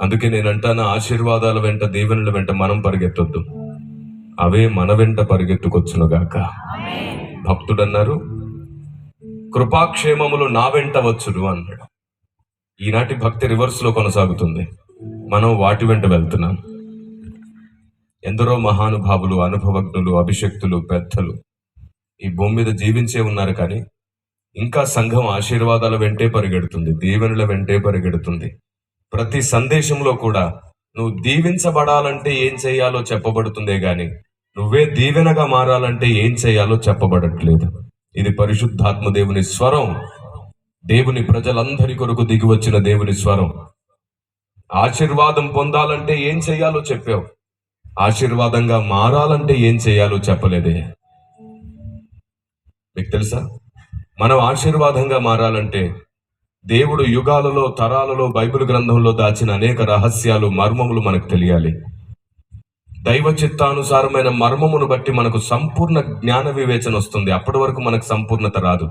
అందుకే నేను అంటాను, ఆశీర్వాదాల వెంట దీవెనల వెంట మనం పరిగెత్తొద్దు, అవే మన వెంట పరిగెత్తుకొచ్చునుగాక. భక్తుడు అన్నారు, కృపాక్షేమములు నా వెంట వచ్చును అన్నాడు. ఈనాటి భక్తి రివర్స్ లో కొనసాగుతుంది, మనం వాటి వెంట వెళ్తున్నాం. ఎందరో మహానుభావులు, అనుభవజ్ఞులు, అభిషక్తులు, పెద్దలు ఈ భూమి మీద జీవించే ఉన్నారు, కానీ ఇంకా సంఘం ఆశీర్వాదాల వెంటే పరిగెడుతుంది, దీవెనల వెంటే పరిగెడుతుంది. ప్రతి సందేశంలో కూడా నువ్వు దీవించబడాలంటే ఏం చేయాలో చెప్పబడుతుందే గాని నువ్వే దీవెనగా మారాలంటే ఏం చేయాలో చెప్పబడట్లేదు. ఇది పరిశుద్ధాత్మ దేవుని స్వరం, దేవుని ప్రజలందరి కొరకు దిగి వచ్చిన దేవుని స్వరం. ఆశీర్వాదం పొందాలంటే ఏం చేయాలో చెప్పావు, ఆశీర్వాదంగా మారాలంటే ఏం చేయాలో చెప్పలేదే. మీకు తెలుసా, మనం ఆశీర్వాదంగా మారాలంటే దేవుడు యుగాలలో, తరాలలో, బైబిల్ గ్రంథంలో దాచిన అనేక రహస్యాలు, మర్మములు మనకు తెలియాలి. దైవ చిత్తానుసారమైన మర్మమును బట్టి మనకు సంపూర్ణ జ్ఞాన వివేచన వస్తుంది. అప్పటి వరకు మనకు సంపూర్ణత రాదు.